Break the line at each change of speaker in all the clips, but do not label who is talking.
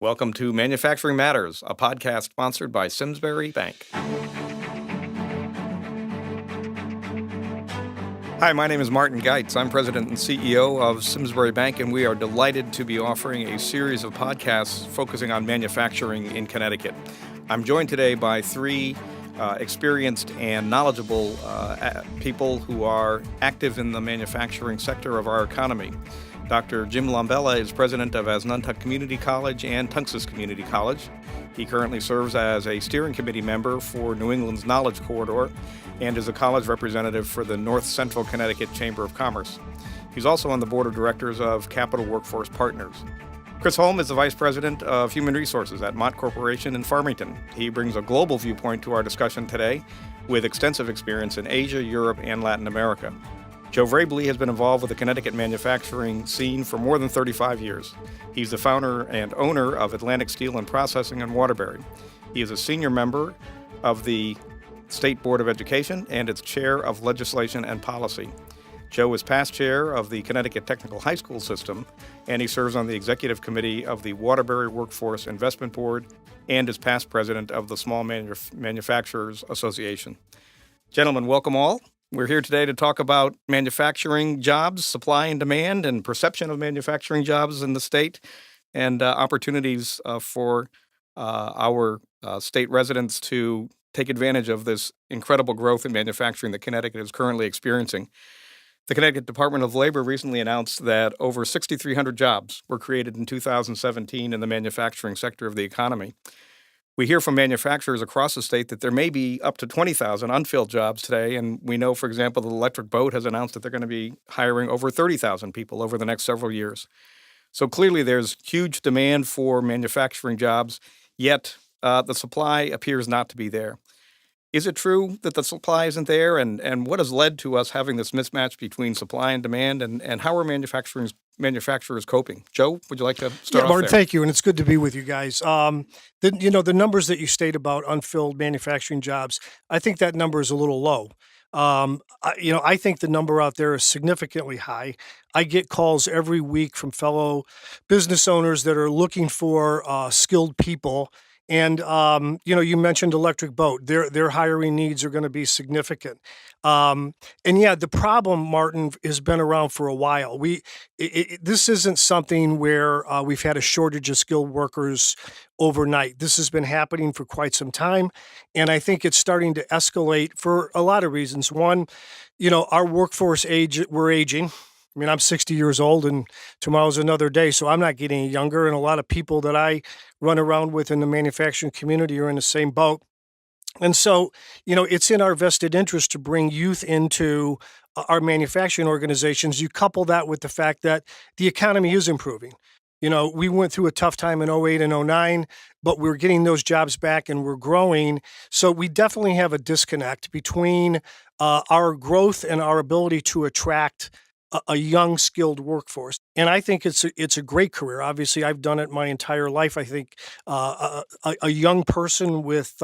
Welcome to Manufacturing Matters, a podcast sponsored by Simsbury Bank. Hi, my name is Martin Geitz. I'm president and CEO of Simsbury Bank, and we are delighted to be offering a series of podcasts focusing on manufacturing in Connecticut. I'm joined today by three experienced and knowledgeable people who are active in the manufacturing sector of our economy. Dr. Jim Lombella is president of Asnuntuck Community College and Tunxus Community College. He currently serves as a steering committee member for New England's Knowledge Corridor and is a college representative for the North Central Connecticut Chamber of Commerce. He's also on the board of directors of Capital Workforce Partners. Chris Holm is the vice president of human resources at Mott Corporation in Farmington. He brings a global viewpoint to our discussion today with extensive experience in Asia, Europe, and Latin America. Joe Vrabely has been involved with the Connecticut manufacturing scene for more than 35 years. He's the founder and owner of Atlantic Steel and Processing in Waterbury. He is a senior member of the State Board of Education and its chair of legislation and policy. Joe is past chair of the Connecticut Technical High School System, and he serves on the executive committee of the Waterbury Workforce Investment Board and is past president of the Small Manufacturers Association. Gentlemen, welcome all. We're here today to talk about manufacturing jobs, supply and demand, and perception of manufacturing jobs in the state, and opportunities for our state residents to take advantage of this incredible growth in manufacturing that Connecticut is currently experiencing. The Connecticut Department of Labor recently announced that over 6,300 jobs were created in 2017 in the manufacturing sector of the economy. We hear from manufacturers across the state that there may be up to 20,000 unfilled jobs today, and we know, for example, the Electric Boat has announced that they're going to be hiring over 30,000 people over the next several years. So clearly there's huge demand for manufacturing jobs, yet the supply appears not to be there. Is it true that the supply isn't there, and what has led to us having this mismatch between supply and demand, and how are manufacturers coping? Joe, would you like to start off
Martin,
there?
thank you, and it's good to be with you guys. The numbers that you state about unfilled manufacturing jobs, I think that number is a little low. I think the number out there is significantly high. I get calls every week from fellow business owners that are looking for skilled people. And, you mentioned Electric Boat. Their hiring needs are going to be significant. The problem, Martin, has been around for a while. This isn't something where we've had a shortage of skilled workers overnight. This has been happening for quite some time, and I think it's starting to escalate for a lot of reasons. One, our workforce we're aging. I mean, I'm 60 years old and tomorrow's another day, so I'm not getting any younger. And a lot of people that I run around with in the manufacturing community are in the same boat. And so, it's in our vested interest to bring youth into our manufacturing organizations. You couple that with the fact that the economy is improving. We went through a tough time in 08 and 09, but we're getting those jobs back and we're growing. So we definitely have a disconnect between our growth and our ability to attract a young, skilled workforce. And I think it's a great career. Obviously, I've done it my entire life. I think a young person with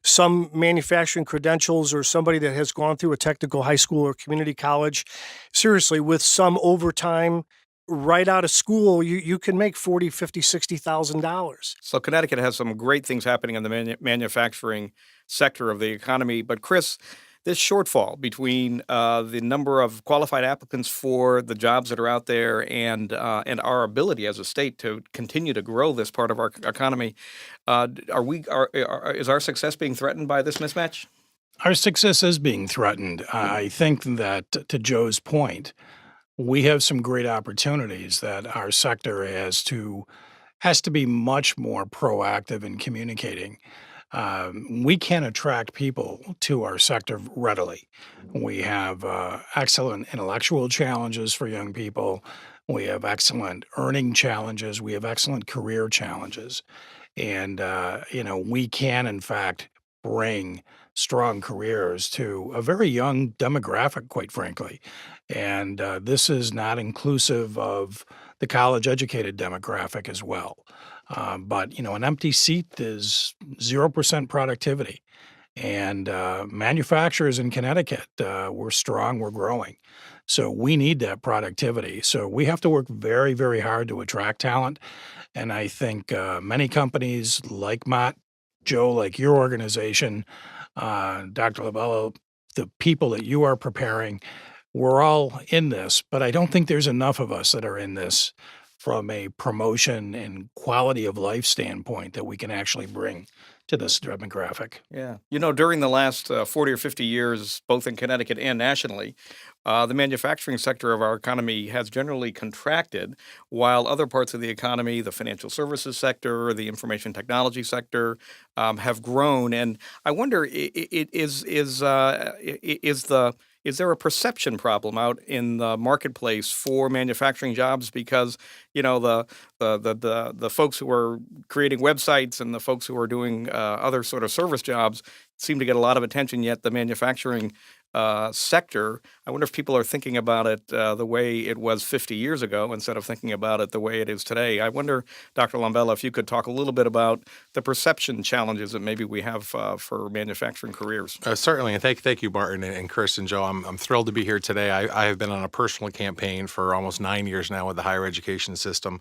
some manufacturing credentials or somebody that has gone through a technical high school or community college, seriously, with some overtime right out of school, you can make $40,000, $50,000, $60,000.
So Connecticut has some great things happening in the manufacturing sector of the economy. But Chris, this shortfall between the number of qualified applicants for the jobs that are out there and our ability as a state to continue to grow this part of our economy, is our success being threatened by this mismatch?
Our success is being threatened. I think that, to Joe's point, we have some great opportunities that our sector has to be much more proactive in communicating. We can attract people to our sector readily. We have excellent intellectual challenges for young people. We have excellent earning challenges. We have excellent career challenges. And, we can, in fact, bring strong careers to a very young demographic, quite frankly. And this is not inclusive of the college-educated demographic as well. But an empty seat is 0% productivity. And manufacturers in Connecticut, we're strong, we're growing. So we need that productivity. So we have to work very, very hard to attract talent. And I think many companies like Mott, Joe, like your organization, Dr. Labella, the people that you are preparing, we're all in this, but I don't think there's enough of us that are in this from a promotion and quality of life standpoint that we can actually bring to this demographic.
Yeah. During the last 40 or 50 years, both in Connecticut and nationally, the manufacturing sector of our economy has generally contracted, while other parts of the economy, the financial services sector, the information technology sector, have grown. And I wonder, is there a perception problem out in the marketplace for manufacturing jobs? Because the folks who are creating websites and the folks who are doing other sort of service jobs seem to get a lot of attention, yet the manufacturing sector, I wonder if people are thinking about it the way it was 50 years ago instead of thinking about it the way it is today. I wonder, Dr. Lombella, if you could talk a little bit about the perception challenges that maybe we have for manufacturing careers.
Certainly, and thank you, Martin and Chris and Joe. I'm thrilled to be here today. I have been on a personal campaign for almost 9 years now with the higher education system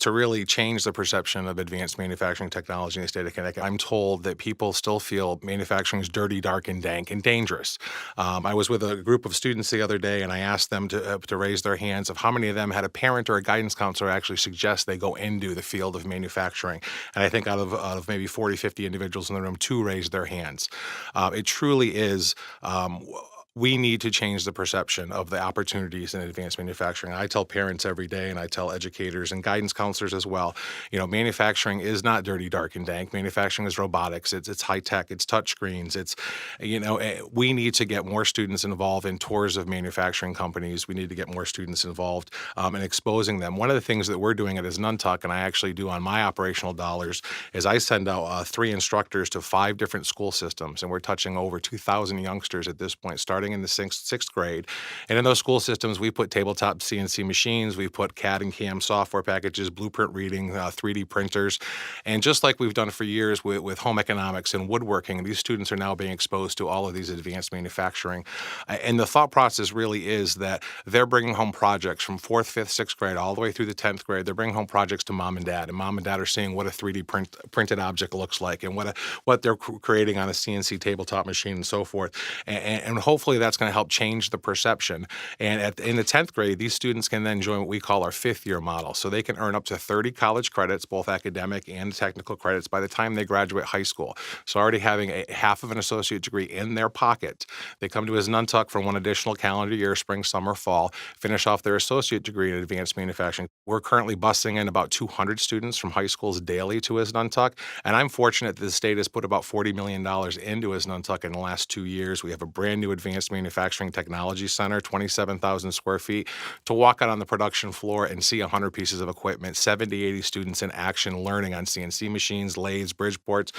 to really change the perception of advanced manufacturing technology in the state of Connecticut. I'm told that people still feel manufacturing is dirty, dark, and dank, and dangerous. I was with a group of students the other day, and I asked them to raise their hands of how many of them had a parent or a guidance counselor actually suggest they go into the field of manufacturing. And I think out of maybe 40, 50 individuals in the room, 2 raised their hands. It truly is. We need to change the perception of the opportunities in advanced manufacturing. I tell parents every day, and I tell educators and guidance counselors as well, manufacturing is not dirty, dark, and dank. Manufacturing is robotics. It's high tech. It's touch screens. We need to get more students involved in tours of manufacturing companies. We need to get more students involved in exposing them. One of the things that we're doing at Nuntuck, and I actually do on my operational dollars, is I send out 3 instructors to 5 different school systems, and we're touching over 2,000 youngsters at this point, starting in the sixth grade. And in those school systems, we put tabletop CNC machines, we put CAD and CAM software packages, blueprint reading, 3D printers. And just like we've done for years with home economics and woodworking, these students are now being exposed to all of these advanced manufacturing. And the thought process really is that they're bringing home projects from 4th, 5th, 6th grade, all the way through the 10th grade. They're bringing home projects to mom and dad are seeing what a 3D printed object looks like and what they're creating on a CNC tabletop machine and so forth. And hopefully that's going to help change the perception. And in the 10th grade, these students can then join what we call our 5th year model. So they can earn up to 30 college credits, both academic and technical credits, by the time they graduate high school. So already having a half of an associate degree in their pocket, they come to Nuntuck for 1 additional calendar year, spring, summer, fall, finish off their associate degree in advanced manufacturing. We're currently busing in about 200 students from high schools daily to Nuntuck. And I'm fortunate that the state has put about $40 million into Nuntuck in the last 2 years. We have a brand new advanced manufacturing technology center, 27,000 square feet, to walk out on the production floor and see 100 pieces of equipment, 70, 80 students in action learning on CNC machines, lathes, Bridgeports.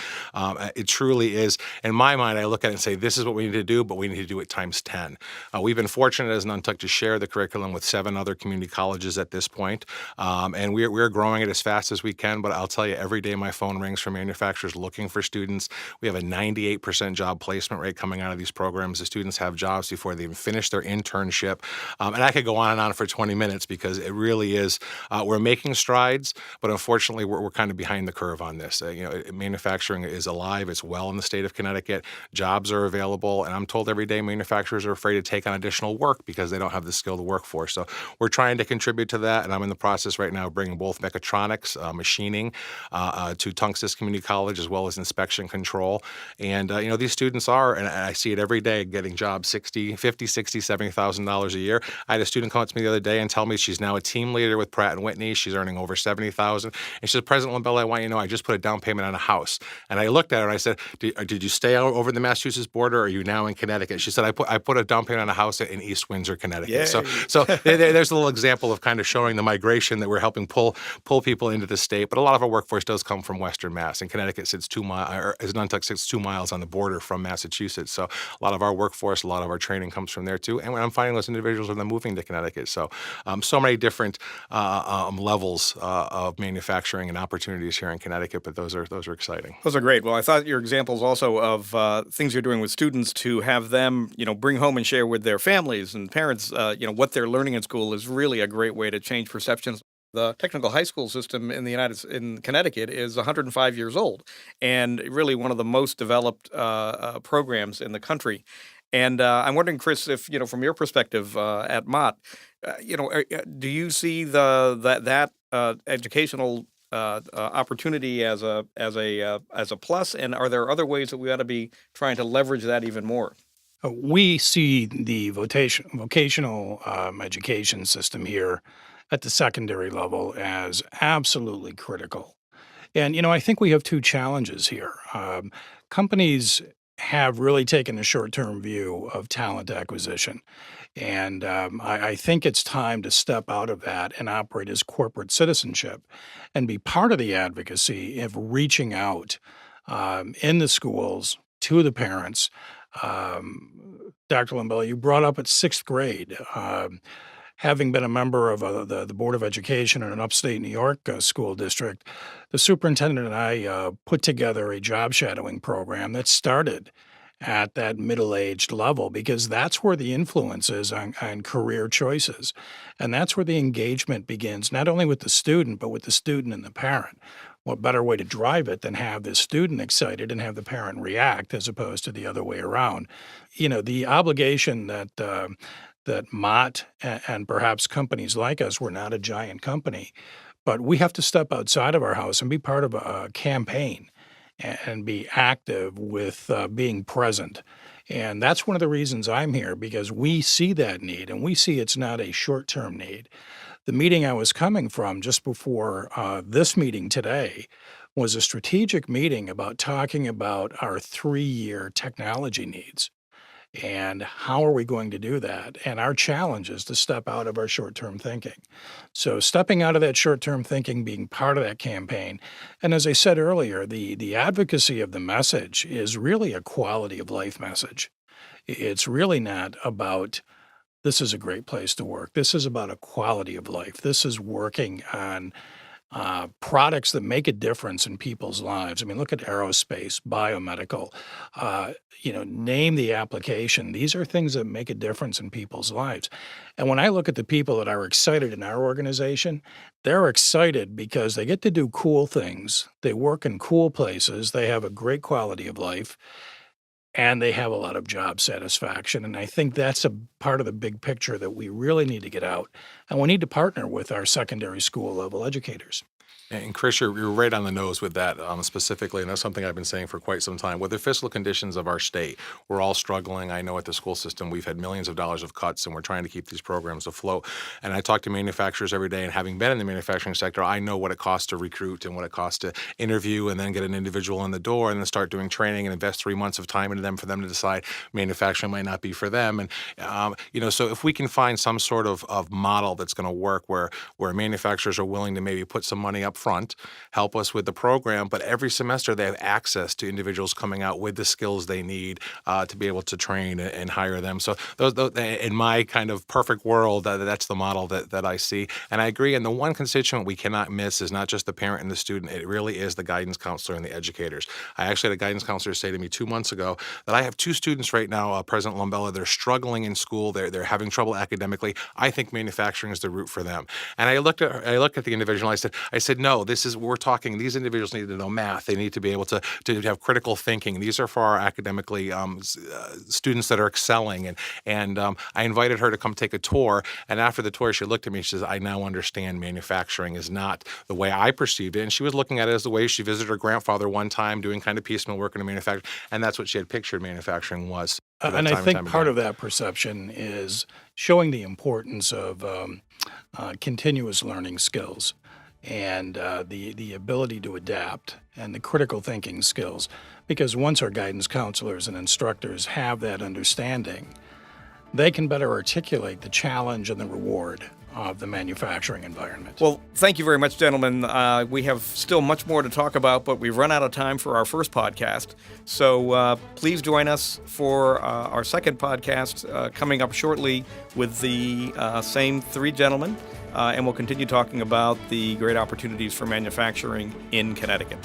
It truly is. In my mind, I look at it and say, this is what we need to do, but we need to do it times 10. We've been fortunate as Nuntuck to share the curriculum with 7 other community colleges at this point. And we're growing it as fast as we can, but I'll tell you, every day my phone rings from manufacturers looking for students. We have a 98% job placement rate coming out of these programs. The students have jobs before they even finish their internship. And I could go on and on for 20 minutes because it really is, we're making strides, but unfortunately we're kind of behind the curve on this. Manufacturing is alive. It's well in the state of Connecticut. Jobs are available. And I'm told every day manufacturers are afraid to take on additional work because they don't have the skilled workforce. So we're trying to contribute to that. And I'm in the process right now of bringing both mechatronics, machining to Tungus Community College, as well as inspection control. And, these students are, and I see it every day, getting jobs $50,000, $60,000, $70,000 a year. I had a student come up to me the other day and tell me she's now a team leader with Pratt & Whitney. She's earning over $70,000. And she said, President Lombella, I want you to know I just put a down payment on a house. And I looked at her and I said, did you stay over the Massachusetts border, or are you now in Connecticut? She said, I put a down payment on a house in East Windsor, Connecticut.
Yay.
So there's a little example of kind of showing the migration that we're helping pull people into the state. But a lot of our workforce does come from Western Mass, and Connecticut sits 2 miles, or Nuntuck sits 2 miles on the border from Massachusetts. So a lot of our workforce A lot of our training comes from there too. And when I'm finding those individuals are then moving to Connecticut. So, so many different levels of manufacturing and opportunities here in Connecticut. But those are exciting.
Those are great. Well, I thought your examples also of things you're doing with students to have them, bring home and share with their families and parents, what they're learning in school is really a great way to change perceptions. The technical high school system in Connecticut is 105 years old, and really one of the most developed programs in the country. And I'm wondering, Chris, if from your perspective at Mott, do you see that educational opportunity as a plus, and are there other ways that we ought to be trying to leverage that even more?
We see the vocational education system here at the secondary level as absolutely critical. And, I think we have two challenges here. Companies have really taken a short term view of talent acquisition. And I think it's time to step out of that and operate as corporate citizenship and be part of the advocacy of reaching out in the schools to the parents. Dr. Limbella, you brought up at sixth grade. Having been a member of the Board of Education in an upstate New York school district, the superintendent and I put together a job shadowing program that started at that middle-aged level because that's where the influence is on career choices. And that's where the engagement begins, not only with the student, but with the student and the parent. What better way to drive it than have the student excited and have the parent react as opposed to the other way around? The obligation that Mott and perhaps companies like us, we're not a giant company, but we have to step outside of our house and be part of a campaign and be active with being present. And that's one of the reasons I'm here, because we see that need and we see it's not a short-term need. The meeting I was coming from just before this meeting today was a strategic meeting about talking about our 3-year technology needs. And how are we going to do that? And our challenge is to step out of our short-term thinking. So stepping out of that short-term thinking, being part of that campaign. And as I said earlier, the advocacy of the message is really a quality of life message. It's really not about this is a great place to work. This is about a quality of life. This is working on products that make a difference in people's lives. I mean, look at aerospace, biomedical, name the application. These are things that make a difference in people's lives. And when I look at the people that are excited in our organization, they're excited because they get to do cool things. They work in cool places. They have a great quality of life. And they have a lot of job satisfaction. And I think that's a part of the big picture that we really need to get out. And we need to partner with our secondary school level educators.
And Chris, you're right on the nose with that specifically, and that's something I've been saying for quite some time. With the fiscal conditions of our state, we're all struggling. I know at the school system we've had millions of dollars of cuts, and we're trying to keep these programs afloat. And I talk to manufacturers every day, and having been in the manufacturing sector, I know what it costs to recruit and what it costs to interview and then get an individual in the door and then start doing training and invest 3 months of time into them for them to decide manufacturing might not be for them. And so if we can find some sort of model that's going to work where manufacturers are willing to maybe put some money up front, help us with the program, but every semester they have access to individuals coming out with the skills they need to be able to train and hire them. So those in my kind of perfect world, that's the model that I see. And I agree. And the one constituent we cannot miss is not just the parent and the student. It really is the guidance counselor and the educators. I actually had a guidance counselor say to me 2 months ago that I have 2 students right now, President Limbella, they're struggling in school. They're having trouble academically. I think manufacturing is the route for them. And I looked at the individual. I said, no, we're talking, these individuals need to know math. They need to be able to have critical thinking. These are for our academically students that are excelling. And I invited her to come take a tour. And after the tour, she looked at me and she says, I now understand manufacturing is not the way I perceived it. And she was looking at it as the way she visited her grandfather one time doing kind of piecemeal work in a manufacturer. And that's what she had pictured manufacturing was.
And I think part of that perception is showing the importance of continuous learning skills and the ability to adapt and the critical thinking skills. Because once our guidance counselors and instructors have that understanding, they can better articulate the challenge and the reward of the manufacturing environment.
Well, thank you very much, gentlemen. We have still much more to talk about, but we've run out of time for our first podcast. So please join us for our second podcast coming up shortly with the same three gentlemen, and we'll continue talking about the great opportunities for manufacturing in Connecticut.